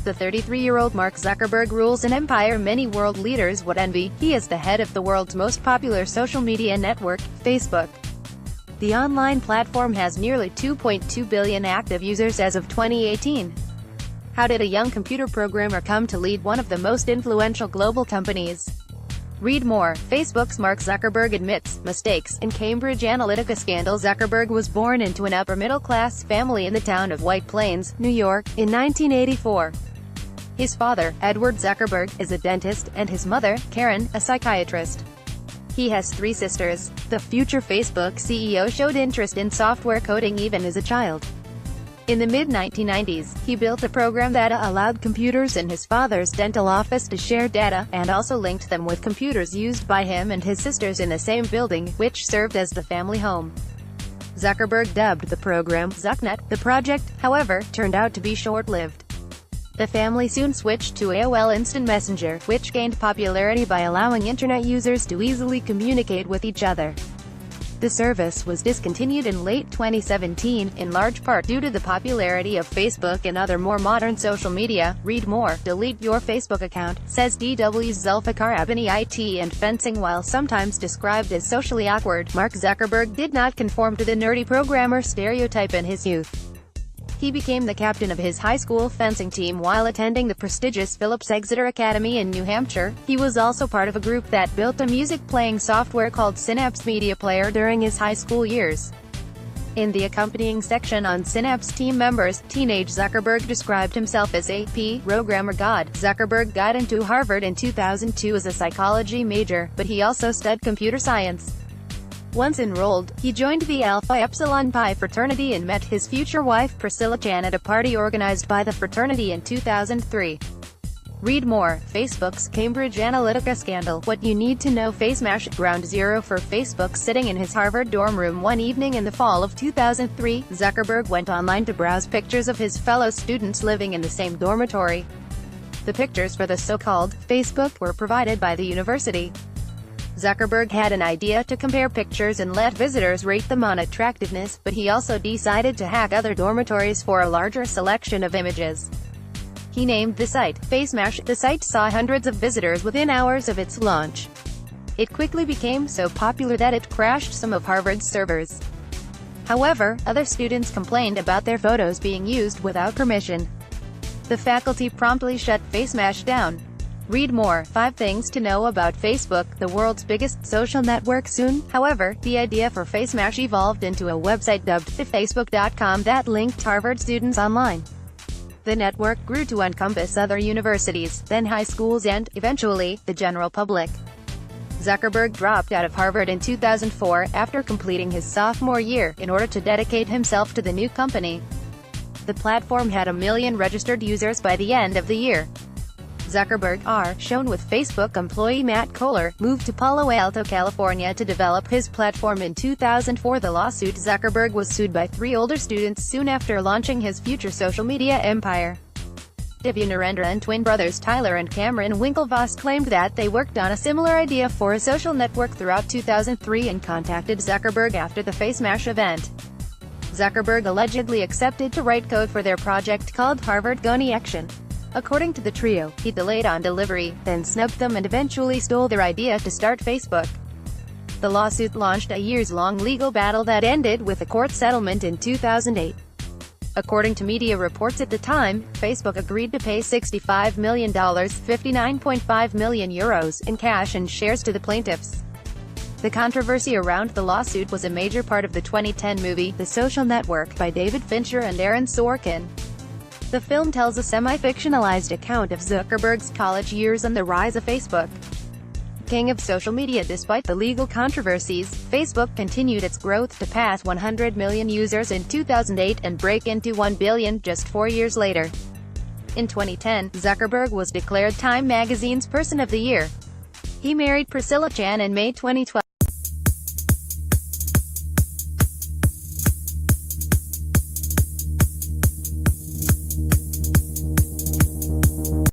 The 33-year-old Mark Zuckerberg rules an empire many world leaders would envy. He is the head of the world's most popular social media network, Facebook. The online platform has nearly 2.2 billion active users as of 2018. How did a young computer programmer come to lead one of the most influential global companies? Read more. Facebook's Mark Zuckerberg admits mistakes in Cambridge Analytica scandal. Zuckerberg was born into an upper-middle-class family in the town of White Plains, New York, in 1984. His father, Edward Zuckerberg, is a dentist, and his mother, Karen, a psychiatrist. He has 3 sisters. The future Facebook CEO showed interest in software coding even as a child. In the mid-1990s, he built a program that allowed computers in his father's dental office to share data, and also linked them with computers used by him and his sisters in the same building, which served as the family home. Zuckerberg dubbed the program ZuckNet. The project, however, turned out to be short-lived. The family soon switched to AOL Instant Messenger, which gained popularity by allowing Internet users to easily communicate with each other. The service was discontinued in late 2017, in large part due to the popularity of Facebook and other more modern social media. Read more. Delete your Facebook account, says DW's Zulfikar Abani. IT and fencing. While sometimes described as socially awkward, Mark Zuckerberg did not conform to the nerdy programmer stereotype in his youth. He became the captain of his high school fencing team while attending the prestigious Phillips Exeter Academy in New Hampshire. He was also part of a group that built a music-playing software called Synapse Media Player during his high school years. In the accompanying section on Synapse team members, teenage Zuckerberg described himself as a programmer god. Zuckerberg got into Harvard in 2002 as a psychology major, but he also studied computer science. Once enrolled, he joined the Alpha Epsilon Pi fraternity and met his future wife Priscilla Chan at a party organized by the fraternity in 2003. Read more. Facebook's Cambridge Analytica scandal. What you need to know. FaceMash. Ground zero for Facebook. Sitting in his Harvard dorm room one evening in the fall of 2003, Zuckerberg went online to browse pictures of his fellow students living in the same dormitory. The pictures for the so-called Facebook were provided by the university. Zuckerberg had an idea to compare pictures and let visitors rate them on attractiveness, but he also decided to hack other dormitories for a larger selection of images. He named the site FaceMash. The site saw hundreds of visitors within hours of its launch. It quickly became so popular that it crashed some of Harvard's servers. However, other students complained about their photos being used without permission. The faculty promptly shut FaceMash down. Read more. 5 things to know about Facebook, the world's biggest social network. Soon, however, the idea for FaceMash evolved into a website dubbed Facebook.com that linked Harvard students online. The network grew to encompass other universities, then high schools and, eventually, the general public. Zuckerberg dropped out of Harvard in 2004, after completing his sophomore year, in order to dedicate himself to the new company. The platform had 1 million registered users by the end of the year. Zuckerberg, shown with Facebook employee Matt Kohler, moved to Palo Alto, California to develop his platform in 2004. The lawsuit. Zuckerberg was sued by 3 older students soon after launching his future social media empire. Divya Narendra and twin brothers Tyler and Cameron Winklevoss claimed that they worked on a similar idea for a social network throughout 2003 and contacted Zuckerberg after the FaceMash event. Zuckerberg allegedly accepted to write code for their project called Harvard Goni Action. According to the trio, he delayed on delivery, then snubbed them and eventually stole their idea to start Facebook. The lawsuit launched a years-long legal battle that ended with a court settlement in 2008. According to media reports at the time, Facebook agreed to pay $65 million, €59.5 million in cash and shares to the plaintiffs. The controversy around the lawsuit was a major part of the 2010 movie, The Social Network, by David Fincher and Aaron Sorkin. The film tells a semi-fictionalized account of Zuckerberg's college years and the rise of Facebook. King of social media. Despite the legal controversies, Facebook continued its growth to pass 100 million users in 2008 and break into 1 billion just 4 years later. In 2010, Zuckerberg was declared Time magazine's Person of the Year. He married Priscilla Chan in May 2012.